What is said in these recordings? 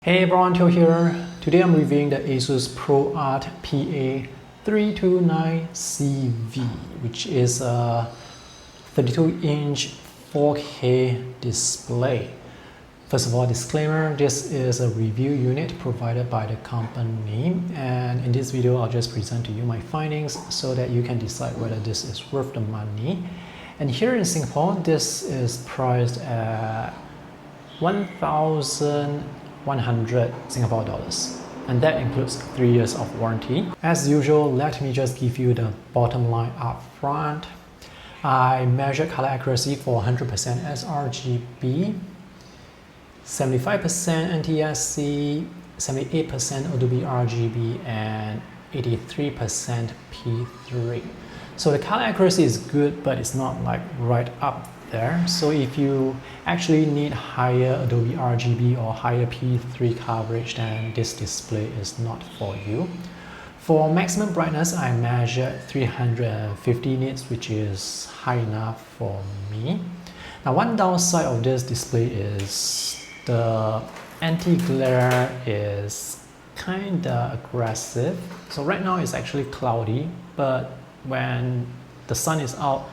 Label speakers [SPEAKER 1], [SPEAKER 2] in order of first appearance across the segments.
[SPEAKER 1] Hey everyone, Theo here. Today I'm reviewing the ASUS ProArt PA329CV, which is a 32-inch 4K display. First of all, disclaimer, this is a review unit provided by the company, and in this video I'll just present to you my findings so that you can decide whether this is worth the money. And here in Singapore, this is priced at 1,100 Singapore dollars, and that includes 3 years of warranty. As usual, let me just give you the bottom line up front. I measured color accuracy for 100% sRGB, 75% NTSC, 78% Adobe RGB, and 83% P3. So the color accuracy is good, but it's not like right up there. So if you actually need higher Adobe RGB or higher P3 coverage, then this display is not for you. For maximum brightness, I measured 350 nits, which is high enough for me. Now, one downside of this display is the anti-glare is kind of aggressive. So right now it's actually cloudy, but when the sun is out,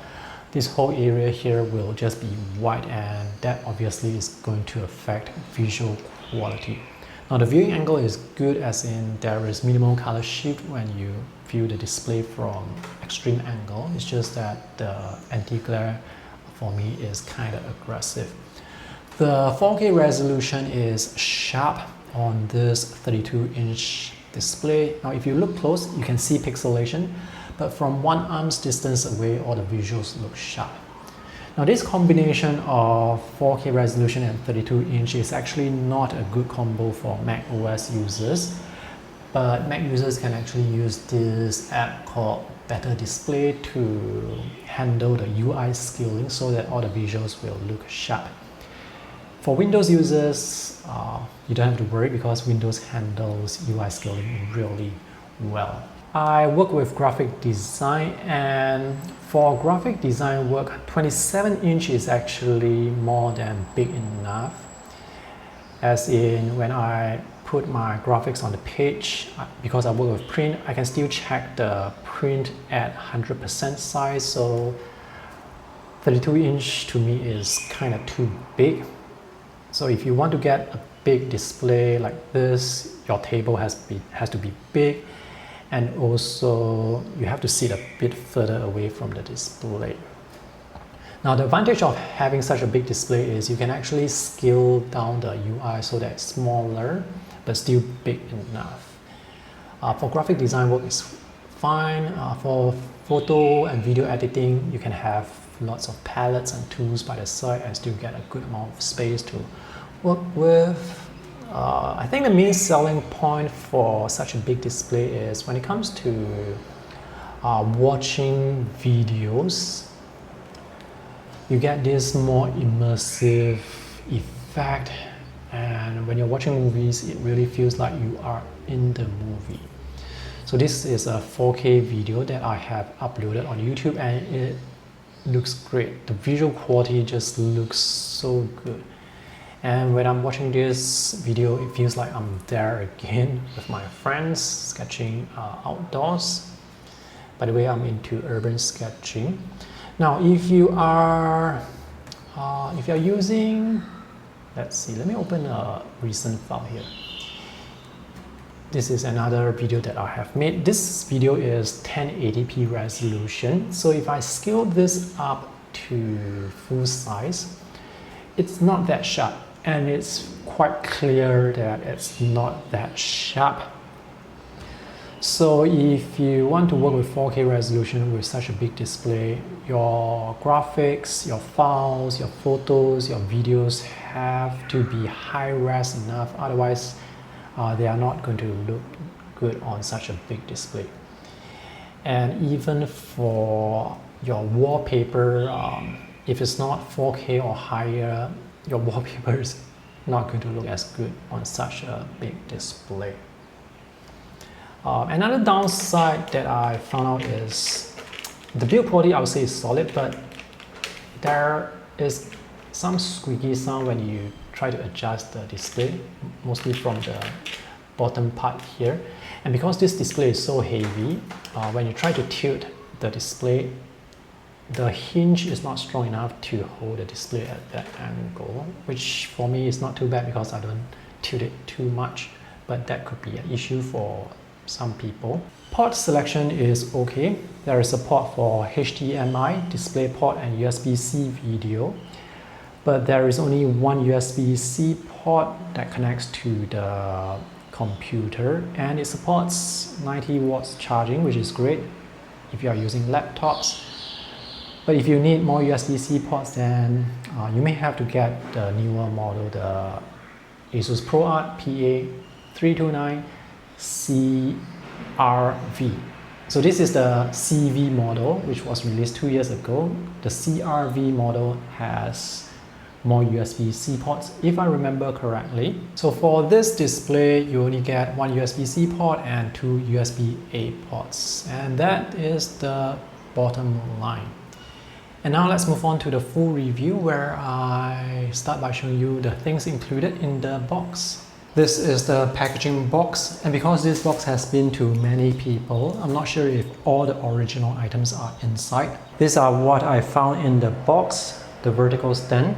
[SPEAKER 1] this whole area here will just be white, and that obviously is going to affect visual quality. Now, the viewing angle is good, as in there is minimal color shift when you view the display from extreme angle. It's just that the anti-glare for me is kind of aggressive. The 4K resolution is sharp on this 32-inch display. Now, if you look close, you can see pixelation, but from one arm's distance away, all the visuals look sharp. Now, this combination of 4K resolution and 32-inch is actually not a good combo for Mac OS users, but Mac users can actually use this app called Better Display to handle the UI scaling so that all the visuals will look sharp. For Windows users, you don't have to worry because Windows handles UI scaling really well. I work with graphic design, and for graphic design work, 27-inch is actually more than big enough. As in, when I put my graphics on the page, because I work with print, I can still check the print at 100% size, so 32-inch to me is kind of too big. So if you want to get a big display like this, your table has to be big, and also you have to sit a bit further away from the display. Now, the advantage of having such a big display is you can actually scale down the UI so that it's smaller but still big enough. For graphic design work, it's fine. For photo and video editing, you can have lots of palettes and tools by the side and still get a good amount of space to work with. I think the main selling point for such a big display is when it comes to watching videos, you get this more immersive effect, and when you're watching movies, it really feels like you are in the movie. So this is a 4K video that I have uploaded on YouTube, and it looks great. The visual quality just looks so good. And when I'm watching this video, it feels like I'm there again with my friends sketching outdoors. By the way, I'm into urban sketching. Now, if you are using, let's see, let me open a recent file here. This is another video that I have made. This video is 1080p resolution. So if I scale this up to full size, it's not that sharp, and it's quite clear that it's not that sharp. So if you want to work with 4K resolution with such a big display, your graphics, your files, your photos, your videos have to be high-res enough, otherwise they are not going to look good on such a big display. And even for your wallpaper, if it's not 4K or higher, your wallpaper is not going to look as good on such a big display. Another downside that I found out is the build quality. I would say is solid, but there is some squeaky sound when you try to adjust the display. mostly from the bottom part here. And because this display is so heavy, when you try to tilt the display, the hinge is not strong enough to hold the display at that angle, which for me is not too bad because I don't tilt it too much, but that could be an issue for some people. Port selection is okay. There is support for HDMI, DisplayPort, and USB-C video, but there is only one USB-C port that connects to the computer, and it supports 90 watts charging, which is great if you are using laptops. But if you need more USB-C ports, then you may have to get the newer model, the ASUS ProArt PA329CV. So this is the CV model, which was released 2 years ago. The CRV model has more USB-C ports, if I remember correctly. So for this display, you only get one USB-C port and 2 USB-A ports. And that is the bottom line. And now let's move on to the full review, where I start by showing you the things included in the box. This is the packaging box, and because this box has been to many people, I'm not sure if all the original items are inside. These are what I found in the box: the vertical stand,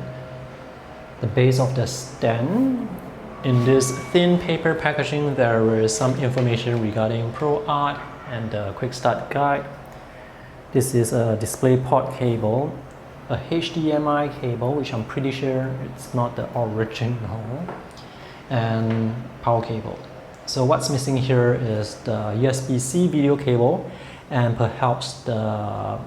[SPEAKER 1] the base of the stand. In this thin paper packaging, there is some information regarding ProArt and the quick start guide. This is a DisplayPort cable, a HDMI cable, which I'm pretty sure it's not the original, and power cable. So what's missing here is the USB-C video cable and perhaps the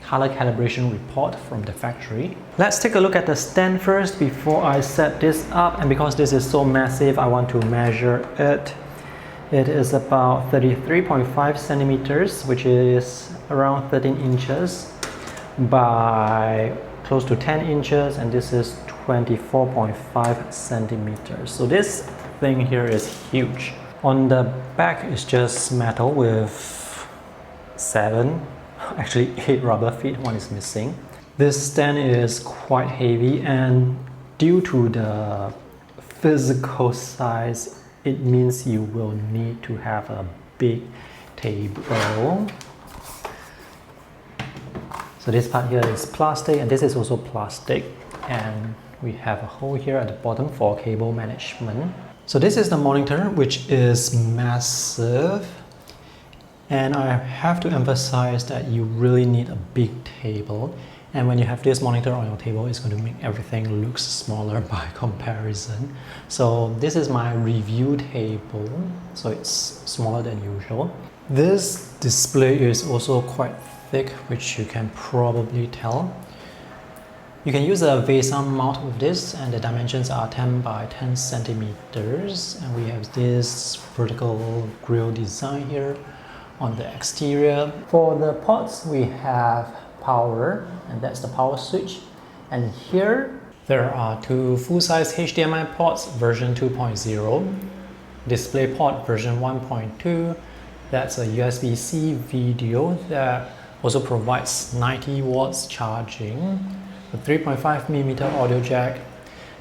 [SPEAKER 1] color calibration report from the factory. Let's take a look at the stand first before I set this up, and because this is so massive, I want to measure it. It is about 33.5 centimeters, which is around 13 inches by close to 10 inches, and this is 24.5 centimeters. So this thing here is huge. On the back is just metal with 8 rubber feet, one is missing. This stand is quite heavy, and due to the physical size, it means you will need to have a big table. So this part here is plastic, and this is also plastic, and we have a hole here at the bottom for cable management. So this is the monitor, which is massive, and I have to emphasize that you really need a big table. And when you have this monitor on your table, it's going to make everything look smaller by comparison. So this is my review table, so it's smaller than usual. This display is also quite thick, which you can probably tell. You can use a VESA mount with this, and the dimensions are 10 by 10 centimeters. And we have this vertical grille design here on the exterior. For the ports, we have power, and that's the power switch. And here there are 2 full-size HDMI ports, version 2.0, DisplayPort version 1.2. That's a USB-C video that also provides 90 watts charging, a 3.5mm audio jack,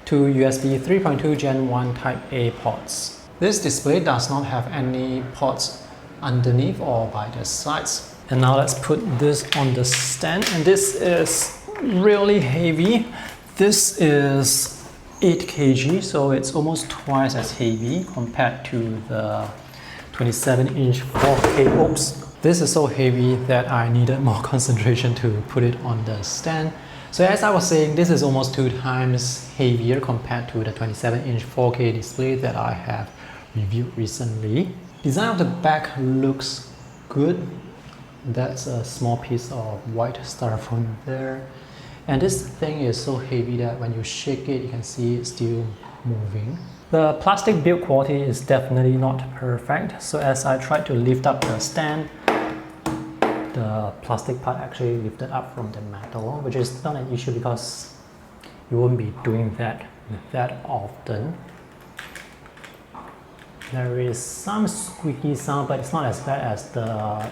[SPEAKER 1] 2 USB 3.2 Gen 1 Type A ports. This display does not have any ports underneath or by the sides. And now let's put this on the stand, and this is really heavy. This is 8 kg, so it's almost twice as heavy compared to the 27-inch 4K. Oops. This is so heavy that I needed more concentration to put it on the stand. So as I was saying, this is almost 2 times heavier compared to the 27-inch 4K display that I have reviewed recently. Design of the back looks good. That's a small piece of white styrofoam there. And this thing is so heavy that when you shake it, you can see it's still moving. The plastic build quality is definitely not perfect. So as I tried to lift up the stand, the plastic part actually lifted up from the metal, which is not an issue because you won't be doing that often. There is some squeaky sound, but it's not as bad as the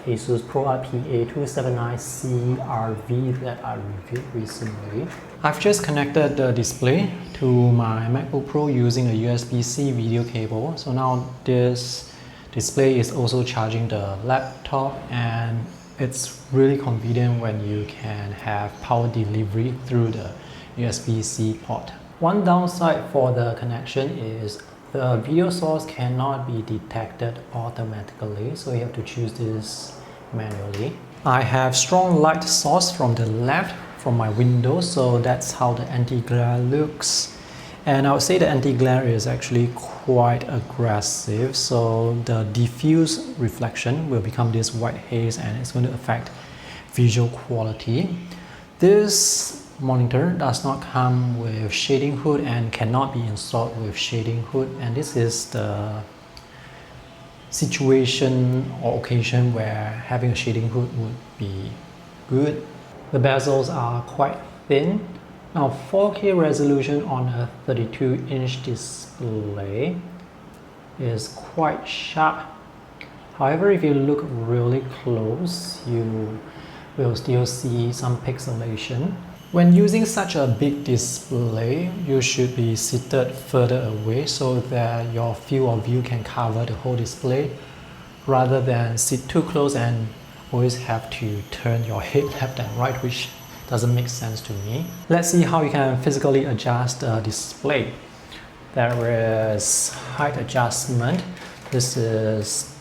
[SPEAKER 1] ASUS ProArt PA329CV that I reviewed recently. I've just connected the display to my MacBook Pro using a USB-C video cable. So now this display is also charging the laptop, and it's really convenient when you can have power delivery through the USB-C port. One downside for the connection is the video source cannot be detected automatically, so you have to choose this manually. I have strong light source from the left from my window, so that's how the anti-glare looks. And I would say the anti-glare is actually quite aggressive, so the diffuse reflection will become this white haze and it's going to affect visual quality. This monitor does not come with shading hood and cannot be installed with shading hood, and this is the situation or occasion where having a shading hood would be good. The bezels are quite thin. Now 4K resolution on a 32-inch display is quite sharp. However, if you look really close, you will still see some pixelation. When using such a big display, you should be seated further away so that your field of view can cover the whole display, rather than sit too close and always have to turn your head left and right, which doesn't make sense to me. Let's see how you can physically adjust the display. There is height adjustment. This is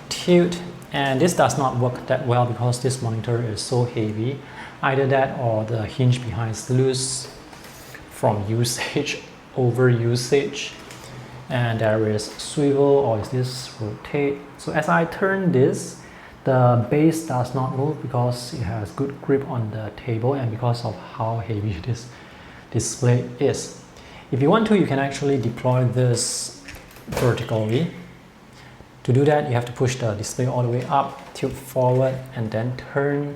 [SPEAKER 1] tilt, and this does not work that well because this monitor is so heavy. Either that or the hinge behind is loose from usage, over usage. And there is swivel, or is this rotate. So as I turn this, the base does not move because it has good grip on the table and because of how heavy this display is. If you want to, you can actually deploy this vertically. To do that, you have to push the display all the way up, tilt forward, and then turn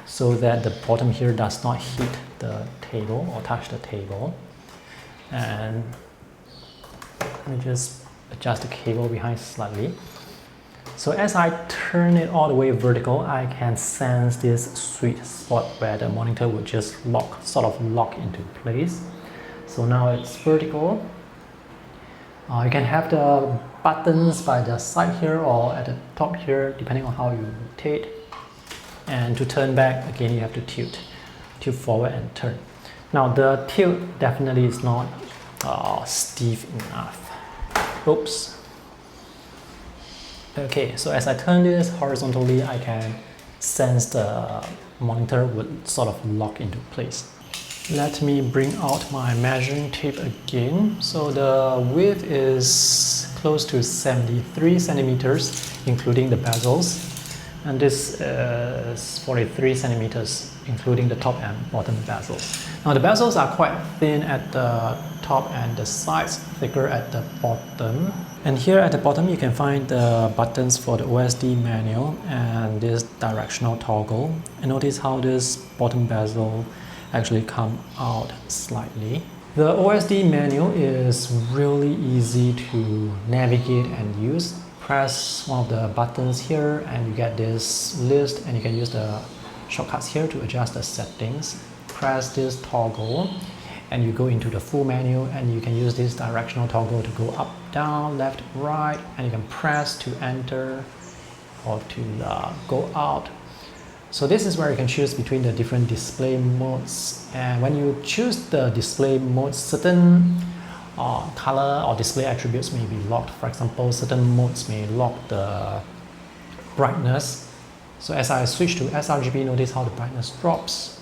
[SPEAKER 1] so that the bottom here does not hit the table or touch the table. And let me just adjust the cable behind slightly. So as I turn it all the way vertical, I can sense this sweet spot where the monitor would just sort of lock into place. So now it's vertical. You can have the buttons by the side here or at the top here, depending on how you rotate. And to turn back, again, you have to tilt forward and turn. Now the tilt definitely is not stiff enough. Oops. Okay, so as I turn this horizontally, I can sense the monitor would sort of lock into place. Let me bring out my measuring tape again. So the width is close to 73 centimeters, including the bezels. And this is 43 centimeters, including the top and bottom bezels. Now the bezels are quite thin at the top and the sides thicker at the bottom. And here at the bottom you can find the buttons for the OSD manual and this directional toggle. And notice how this bottom bezel actually come out slightly. The OSD manual is really easy to navigate and use. Press one of the buttons here and you get this list, and you can use the shortcuts here to adjust the settings. Press this toggle and you go into the full menu, and you can use this directional toggle to go up, down, left, right, and you can press to enter or to go out. So this is where you can choose between the different display modes, and when you choose the display mode, certain color or display attributes may be locked. For example, certain modes may lock the brightness. So as I switch to sRGB, notice how the brightness drops.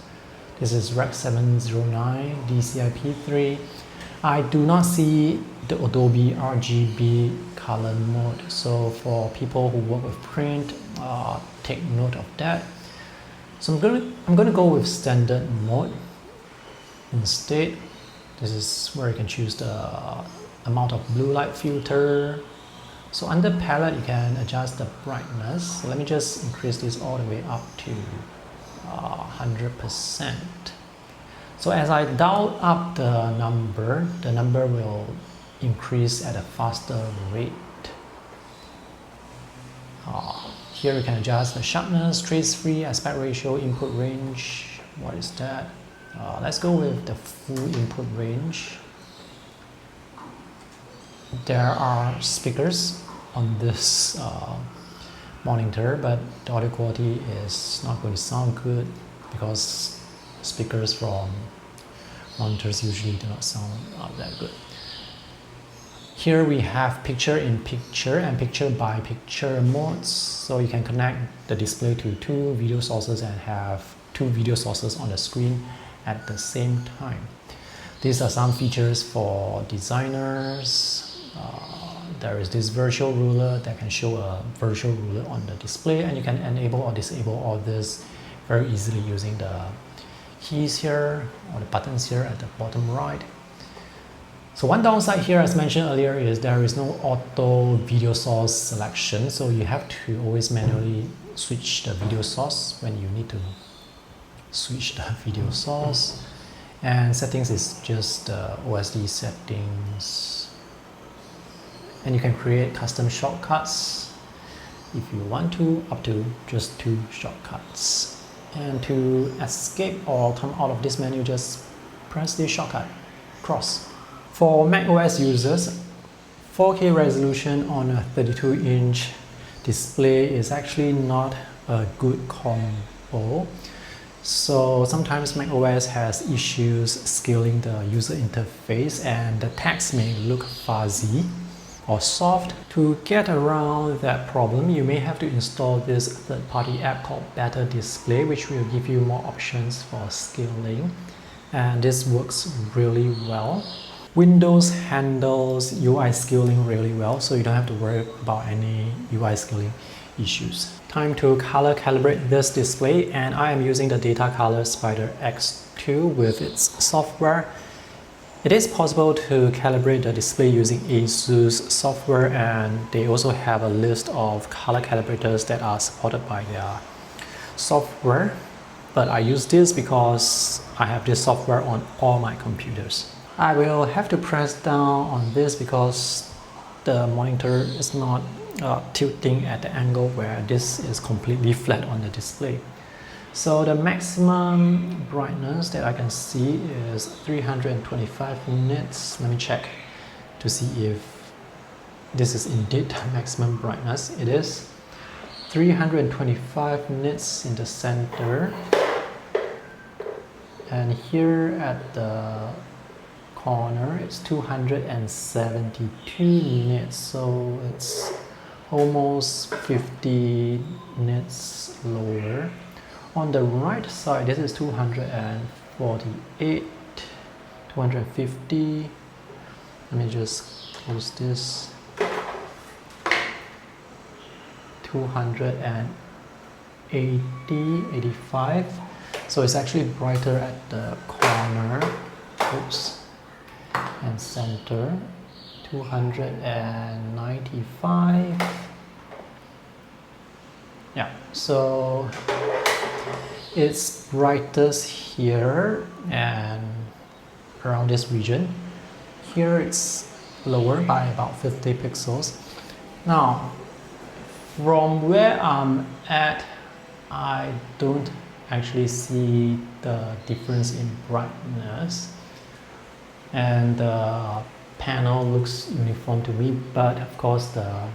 [SPEAKER 1] This is Rec 709 DCI-P3. I do not see the Adobe RGB color mode. So for people who work with print, take note of that. So I'm gonna go with standard mode instead. This is where you can choose the amount of blue light filter. So under palette, you can adjust the brightness. So let me just increase this all the way up to 100%. So as I dial up the number will increase at a faster rate. Here you can adjust the sharpness, trace-free, aspect ratio, input range. What is that? Let's go with the full input range. There are speakers on this monitor, but the audio quality is not going to sound good because speakers from monitors usually do not sound that good. Here we have picture-in-picture and picture-by-picture modes, so you can connect the display to two video sources and have two video sources on the screen at the same time. These are some features for designers. There is this virtual ruler that can show a virtual ruler on the display, and you can enable or disable all this very easily using the keys here or the buttons here at the bottom right. So one downside here, as mentioned earlier, is there is no auto video source selection, so you have to always manually switch the video source when you need to switch the video source. And settings is just OSD settings, and you can create custom shortcuts if you want to, up to just 2 shortcuts. And to escape or come out of this menu, just press this shortcut, cross. For macOS users, 4K resolution on a 32-inch display is actually not a good combo. So sometimes macOS has issues scaling the user interface and the text may look fuzzy or soft. To get around that problem, you may have to install this third-party app called Better Display, which will give you more options for scaling, and this works really well. Windows handles UI scaling really well, so you don't have to worry about any UI scaling issues. Time to color calibrate this display, and I am using the Data Color Spider X2 with its software. It is possible to calibrate the display using ASUS software, and they also have a list of color calibrators that are supported by their software. But I use this because I have this software on all my computers. I will have to press down on this because the monitor is not tilting at the angle where this is completely flat on the display. So the maximum brightness that I can see is 325 nits. Let me check to see if this is indeed maximum brightness. It is 325 nits in the center, and here at the corner it's 272 nits, so it's almost 50 nits lower. On the right side, this is 248, 250. Let me just close this. 280, 85. So it's actually brighter at the corner. Oops. And center. 295. Yeah, so it's brightest here and around this region. Here it's lower by about 50 pixels. Now, from where I'm at, I don't actually see the difference in brightness, and the panel looks uniform to me, but of course the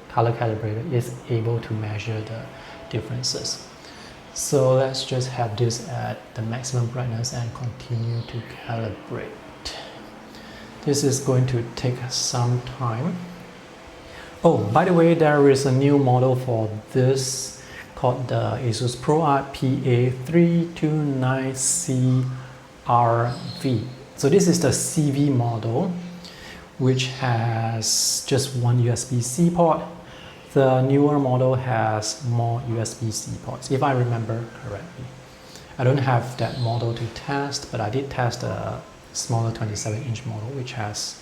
[SPEAKER 1] color calibrator is able to measure the differences. So let's just have this at the maximum brightness and continue to calibrate. This is going to take some time. Oh, by the way, there is a new model for this called the ASUS ProArt PA329CV. So this is the CV model, which has just one USB-C port. The newer model has more USB-C ports, if I remember correctly. I don't have that model to test, but I did test a smaller 27-inch model, which has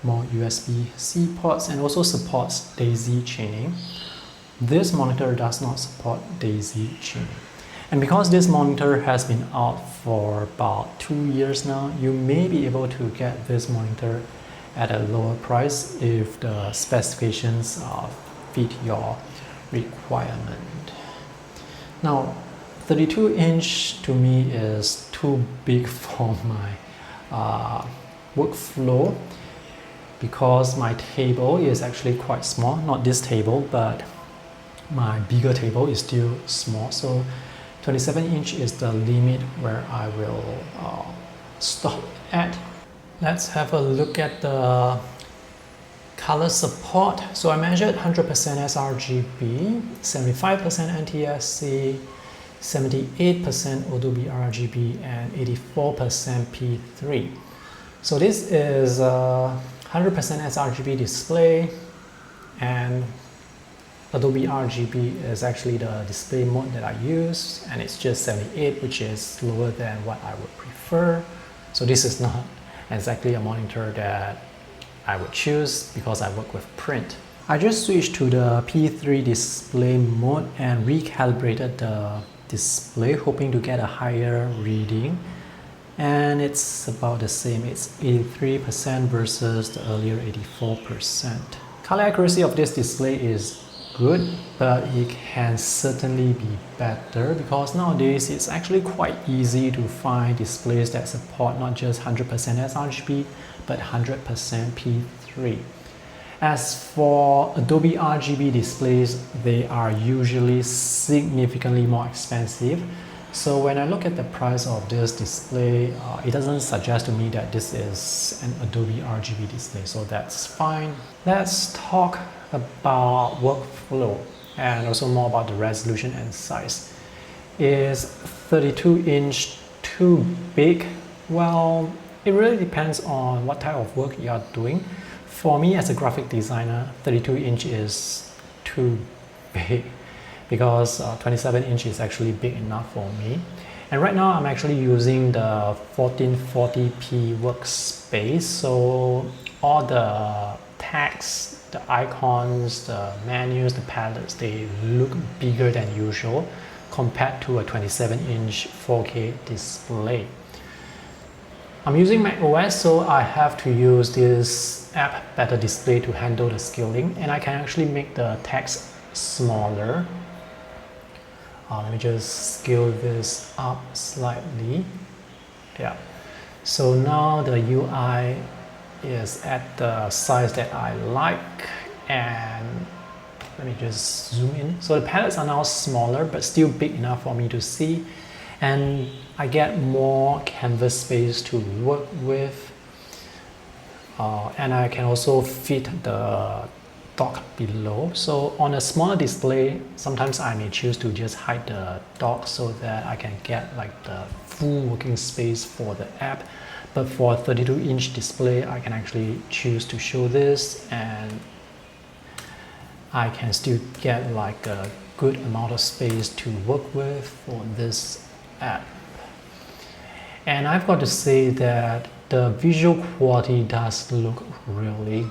[SPEAKER 1] more USB-C ports and also supports daisy chaining. This monitor does not support daisy chaining. And because this monitor has been out for about 2 years now, you may be able to get this monitor at a lower price if the specifications fit your requirement. Now 32-inch to me is too big for my workflow, because my table is actually quite small. Not this table, but my bigger table is still small. So 27-inch is the limit where I will stop at. Let's have a look at the color support. So I measured 100% sRGB, 75% NTSC, 78% Adobe RGB, and 84% P3. So this is 100% sRGB display, and Adobe RGB is actually the display mode that I use, and it's just 78, which is lower than what I would prefer. So this is not exactly a monitor that I would choose because I work with print. I just switched to the P3 display mode and recalibrated the display, hoping to get a higher reading, and it's about the same. It's 83% versus the earlier 84%. Color accuracy of this display is good, but it can certainly be better, because nowadays it's actually quite easy to find displays that support not just 100% sRGB but 100% P3. As for Adobe RGB displays, they are usually significantly more expensive. So when I look at the price of this display, it doesn't suggest to me that this is an Adobe RGB display, so that's fine. Let's talk about workflow and also more about the resolution and size. Is 32-inch too big? Well, it really depends on what type of work you are doing. For me as a graphic designer, 32-inch is too big, because 27-inch is actually big enough for me. And right now I'm actually using the 1440p workspace, so all the text, the icons, the menus, the palettes, they look bigger than usual compared to a 27-inch 4K display. I'm using Mac OS, so I have to use this app Better Display to handle the scaling, and I can actually make the text smaller. Let me just scale this up slightly. Yeah. So now the UI is at the size that I like, and let me just zoom in. So the palettes are now smaller but still big enough for me to see, and I get more canvas space to work with, and I can also fit the dock below. So on a smaller display, sometimes I may choose to just hide the dock so that I can get like the full working space for the app. But for a 32-inch display, I can actually choose to show this, and I can still get like a good amount of space to work with for this app. And I've got to say that the visual quality does look really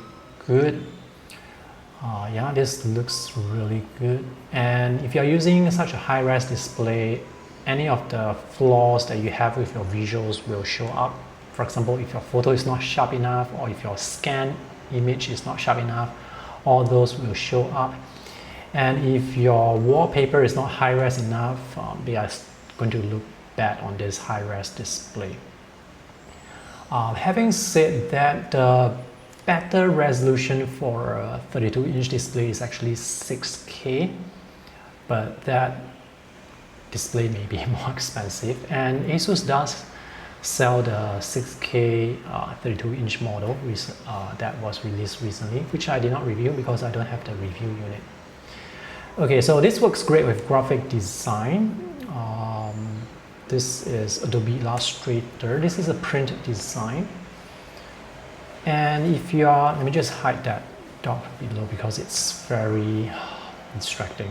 [SPEAKER 1] good. Yeah, this looks really good. And if you're using such a high-res display, any of the flaws that you have with your visuals will show up. For example, if your photo is not sharp enough, or if your scan image is not sharp enough, all those will show up. And if your wallpaper is not high-res enough, they are going to look bad on this high-res display. Having said that, the better resolution for a 32-inch display is actually 6K, but that display may be more expensive, and ASUS does sell the 6K 32-inch model that was released recently, which I did not review because I don't have the review unit. Okay, so this works great with graphic design. This is Adobe Illustrator. This is a print design. And if you are, let me just hide that dock below because it's very distracting.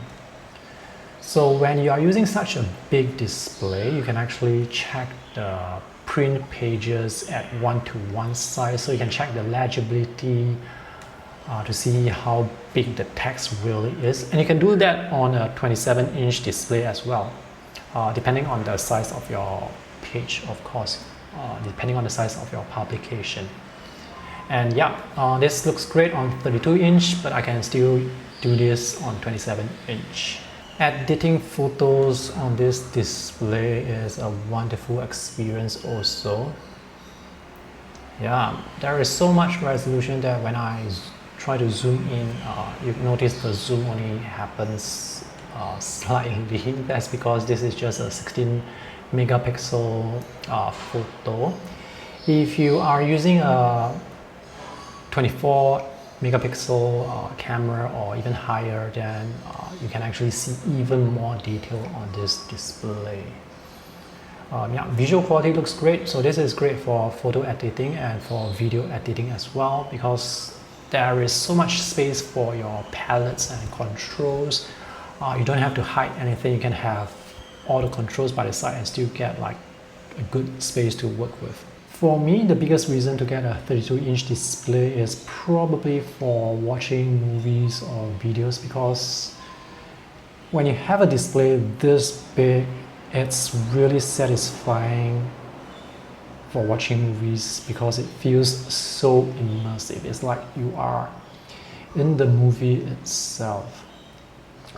[SPEAKER 1] So when you are using such a big display, you can actually check the print pages at 1:1 size, so you can check the legibility to see how big the text really is, and you can do that on a 27-inch display as well, depending on the size of your page, of course, depending on the size of your publication. And yeah, this looks great on 32-inch, but I can still do this on 27-inch. Editing photos on this display is a wonderful experience also. Yeah, there is so much resolution that when I try to zoom in, you notice the zoom only happens slightly. That's because this is just a 16 megapixel photo. If you are using a 24 megapixel camera or even higher, then you can actually see even more detail on this display. Yeah, visual quality looks great, so this is great for photo editing and for video editing as well, because there is so much space for your palettes and controls. You don't have to hide anything. You can have all the controls by the side and still get like a good space to work with. For me, the biggest reason to get a 32-inch display is probably for watching movies or videos, because when you have a display this big, it's really satisfying for watching movies because it feels so immersive. It's like you are in the movie itself.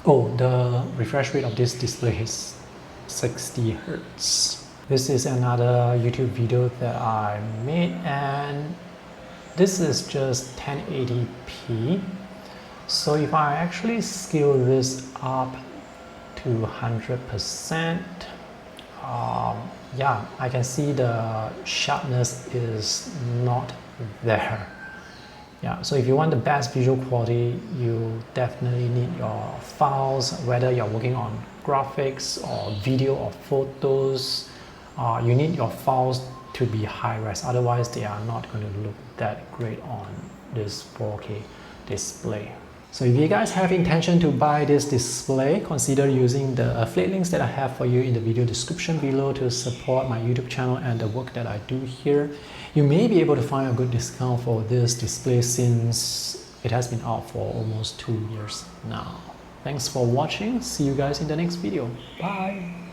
[SPEAKER 1] Oh, the refresh rate of this display is 60 Hz. This is another YouTube video that I made, and this is just 1080p. So if I actually scale this up to 100%, yeah, I can see the sharpness is not there. Yeah, so if you want the best visual quality, you definitely need your files, whether you're working on graphics or video or photos. You need your files to be high-res, otherwise they are not going to look that great on this 4K display. So if you guys have intention to buy this display, consider using the affiliate links that I have for you in the video description below to support my YouTube channel and the work that I do here. You may be able to find a good discount for this display since it has been out for almost 2 years now. Thanks for watching. See you guys in the next video. Bye!